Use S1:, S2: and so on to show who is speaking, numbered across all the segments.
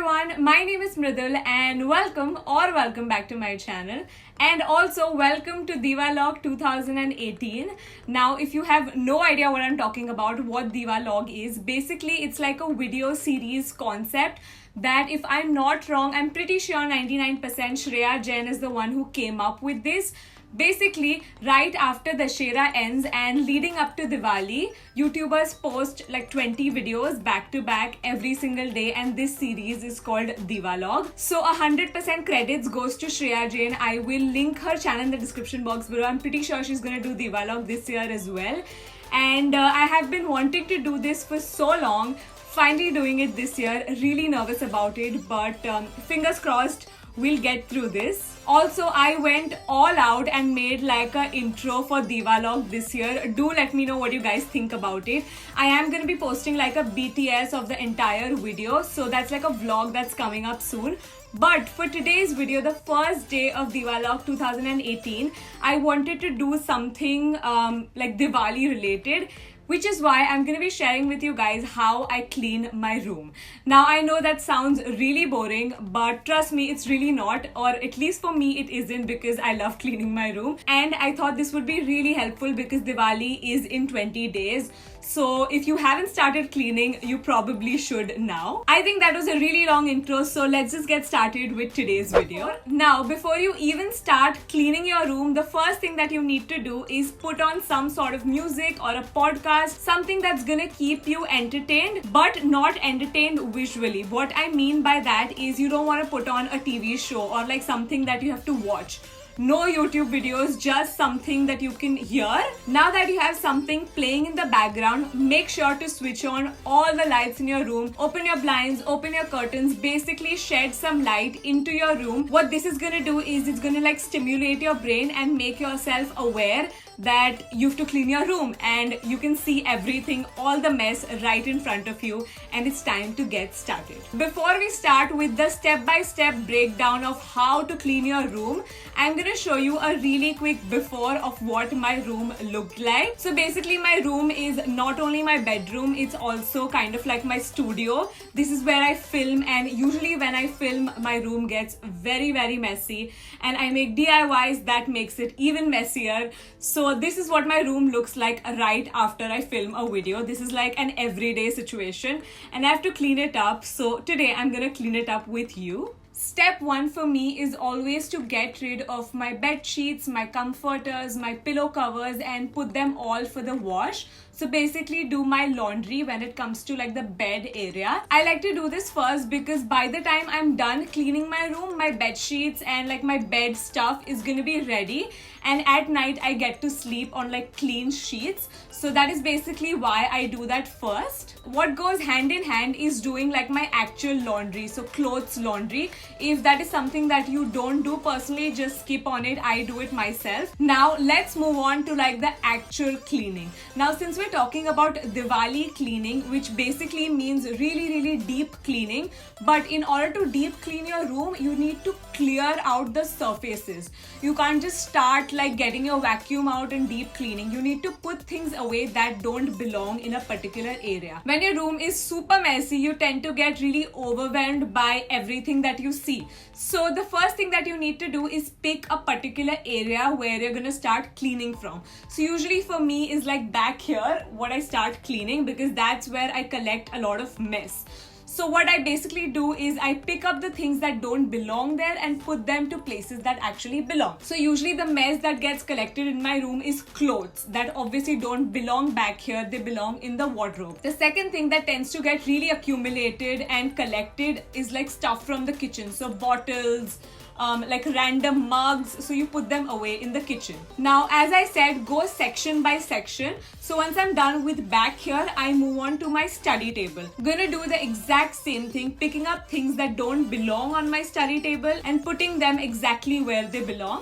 S1: everyone, my name is Mridul and welcome back to my channel, and also welcome to Diwalog 2018. Now if you have no idea what I'm talking about, what Diwalog is, basically it's like a video series concept that, if I'm not wrong, I'm pretty sure 99% Shreya Jain is the one who came up with this. Basically, right after Dussehra ends and leading up to Diwali, YouTubers post like 20 videos back to back every single day, and this series is called Diwalog. So 100% credits goes to Shreya Jain. I will link her channel in the description box below. I'm pretty sure she's gonna do Diwalog this year as well. And I have been wanting to do this for so long. Finally doing it this year. Really nervous about it, but fingers crossed we'll get through this. Also, I went all out and made like a intro for Diwalog this year. Do let me know what you guys think about it. I am going to be posting like a BTS of the entire video. So that's like a vlog that's coming up soon. But for today's video, the first day of Diwalog 2018, I wanted to do something like Diwali related, which is why I'm going to be sharing with you guys how I clean my room. Now, I know that sounds really boring, but trust me, it's really not, or at least for me it isn't, because I love cleaning my room. And I thought this would be really helpful because Diwali is in 20 days. So if you haven't started cleaning, you probably should now. I think that was a really long intro, so let's just get started with today's video. Now, before you even start cleaning your room, the first thing that you need to do is put on some sort of music or a podcast, something that's gonna keep you entertained, but not entertained visually. What I mean by that is you don't want to put on a TV show or like something that you have to watch. No YouTube videos, just something that you can hear. Now that you have something playing in the background, make sure to switch on all the lights in your room. Open your blinds, open your curtains, basically shed some light into your room. What this is gonna do is it's gonna like stimulate your brain and make yourself aware that you have to clean your room, and you can see everything, all the mess right in front of you, and it's time to get started. Before we start with the step-by-step breakdown of how to clean your room, I'm gonna show you a really quick before of what my room looked like. So basically my room is not only my bedroom, it's also kind of like my studio. This is where I film, and usually when I film, my room gets very messy, and I make DIYs that makes it even messier. So this is what my room looks like right after I film a video. This is like an everyday situation, and I have to clean it up. So today I'm gonna clean it up with you. Step one for me is always to get rid of my bed sheets, my comforters, my pillow covers, and put them all for the wash. So basically do my laundry when it comes to like the bed area. I like to do this first because by the time I'm done cleaning my room, my bed sheets and like my bed stuff is gonna be ready, and at night I get to sleep on like clean sheets. So that is basically why I do that first. What goes hand in hand is doing like my actual laundry, so clothes laundry. If that is something that you don't do personally, just skip on it. I do it myself. Now let's move on to like the actual cleaning. Now since we're talking about Diwali cleaning, which basically means really deep cleaning, but in order to deep clean your room, you need to clear out the surfaces. You can't just start like getting your vacuum out and deep cleaning. You need to put things away that don't belong in a particular area. When your room is super messy, you tend to get really overwhelmed by everything that you see. So the first thing that you need to do is pick a particular area where you're gonna start cleaning from. So usually for me is like back here what I start cleaning, because that's where I collect a lot of mess. So what I basically do is I pick up the things that don't belong there and put them to places that actually belong. So usually the mess that gets collected in my room is clothes that obviously don't belong back here. They belong in the wardrobe. The second thing that tends to get really accumulated and collected is like stuff from the kitchen. So bottles, like random mugs, so you put them away in the kitchen. Now, as I said, go section by section. So once I'm done with back here, I move on to my study table. Gonna do the exact same thing, picking up things that don't belong on my study table and putting them exactly where they belong.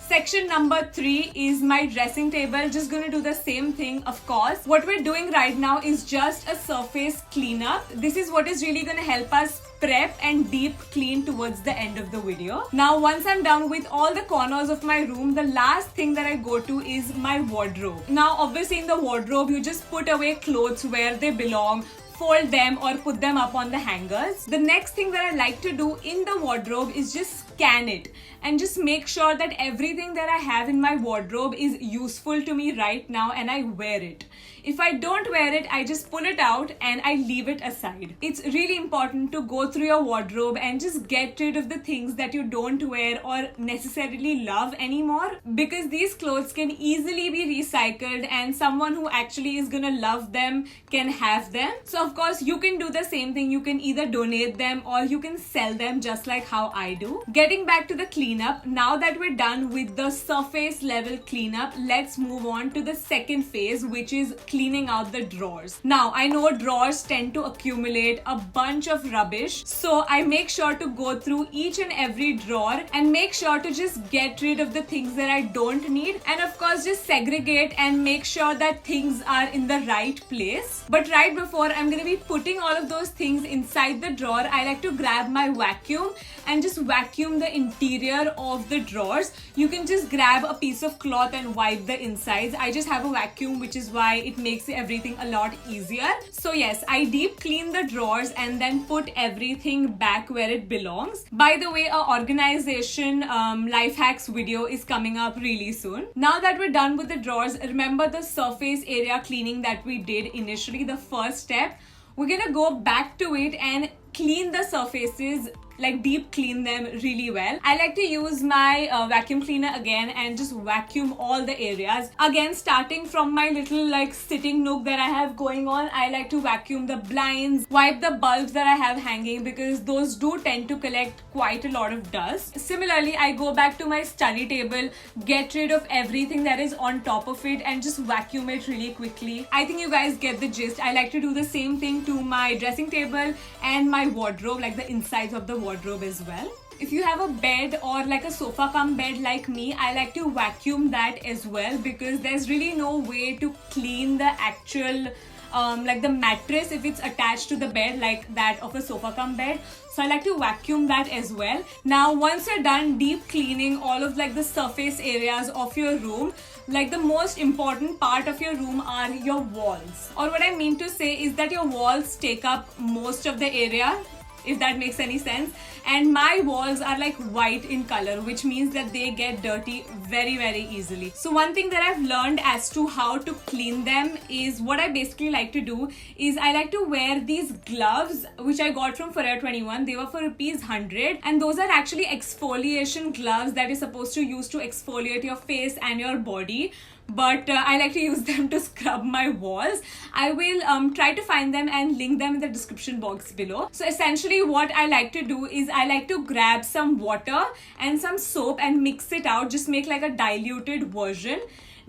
S1: Section number 3 is my dressing table. Just gonna do the same thing, of course. What we're doing right now is just a surface cleanup. This is what is really gonna help us prep and deep clean towards the end of the video. Now once I'm done with all the corners of my room, the last thing that I go to is my wardrobe. Now obviously in the wardrobe you just put away clothes where they belong, fold them or put them up on the hangers. The next thing that I like to do in the wardrobe is just scan it and just make sure that everything that I have in my wardrobe is useful to me right now and I wear it. If I don't wear it, I just pull it out and I leave it aside. It's really important to go through your wardrobe and just get rid of the things that you don't wear or necessarily love anymore, because these clothes can easily be recycled and someone who actually is gonna love them can have them. So of course you can do the same thing. You can either donate them or you can sell them, just like how I do. Getting back to the cleanup, now that we're done with the surface level cleanup, let's move on to the second phase, which is cleaning out the drawers. Now I know drawers tend to accumulate a bunch of rubbish, so I make sure to go through each and every drawer and make sure to just get rid of the things that I don't need, and of course just segregate and make sure that things are in the right place. But right before I'm going to be putting all of those things inside the drawer, I like to grab my vacuum and just vacuum the interior of the drawers. You can just grab a piece of cloth and wipe the insides. I just have a vacuum, which is why it makes everything a lot easier. So yes, I deep clean the drawers and then put everything back where it belongs. By the way, our organization life hacks video is coming up really soon. Now that we're done with the drawers, remember the surface area cleaning that we did initially, the first step. We're gonna go back to it and clean the surfaces, like deep clean them really well. I like to use my vacuum cleaner again and just vacuum all the areas. Again, starting from my little like sitting nook that I have going on, I like to vacuum the blinds, wipe the bulbs that I have hanging, because those do tend to collect quite a lot of dust. Similarly, I go back to my study table, get rid of everything that is on top of it and just vacuum it really quickly. I think you guys get the gist. I like to do the same thing to my dressing table and my wardrobe, like the insides of the wardrobe as well. If you have a bed or like a sofa cum bed like me, I like to vacuum that as well, because there's really no way to clean the actual like the mattress if it's attached to the bed like that of a sofa cum bed. So I like to vacuum that as well. Now once you're done deep cleaning all of like the surface areas of your room, like the most important part of your room are your walls. Or what I mean to say is that your walls take up most of the area, if that makes any sense. And my walls are like white in color, which means that they get dirty very, very easily. So one thing that I've learned as to how to clean them is, what I basically like to do is I like to wear these gloves, which I got from Forever 21. They were for ₹100, and those are actually exfoliation gloves that you're supposed to use to exfoliate your face and your body. But I like to use them to scrub my walls. I will try to find them and link them in the description box below. So essentially what I like to do is I like to grab some water and some soap and mix it out, just make like a diluted version,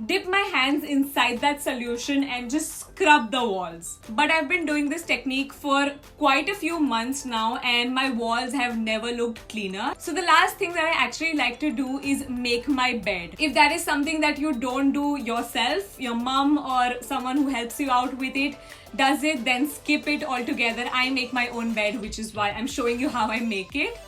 S1: dip my hands inside that solution and just scrub the walls. But I've been doing this technique for quite a few months now and my walls have never looked cleaner. So the last thing that I actually like to do is make my bed. If that is something that you don't do yourself, your mom or someone who helps you out with it does it, then skip it altogether. I make my own bed, which is why I'm showing you how I make it.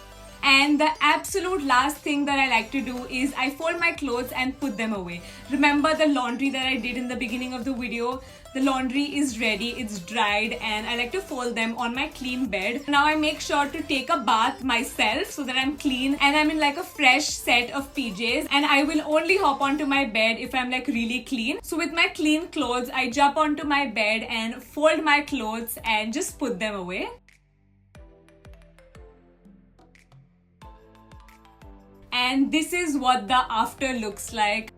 S1: And the absolute last thing that I like to do is I fold my clothes and put them away. Remember the laundry that I did in the beginning of the video? The laundry is ready, it's dried, and I like to fold them on my clean bed. Now I make sure to take a bath myself so that I'm clean and I'm in like a fresh set of PJs, and I will only hop onto my bed if I'm like really clean. So with my clean clothes, I jump onto my bed and fold my clothes and just put them away. And this is what the after looks like.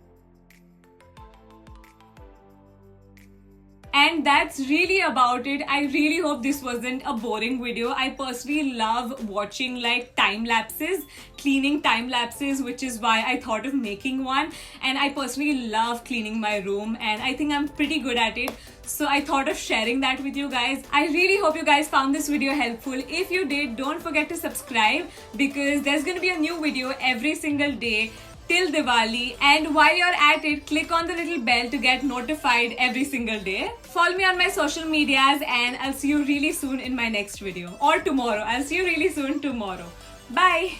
S1: And that's really about it. I really hope this wasn't a boring video. I personally love watching like time lapses, cleaning time lapses, which is why I thought of making one. And I personally love cleaning my room and I think I'm pretty good at it. So I thought of sharing that with you guys. I really hope you guys found this video helpful. If you did, don't forget to subscribe because there's going to be a new video every single day. till Diwali, and while you're at it, click on the little bell to get notified every single day. Follow me on my social medias, and I'll see you really soon in my next video, or tomorrow. I'll see you really soon tomorrow. Bye.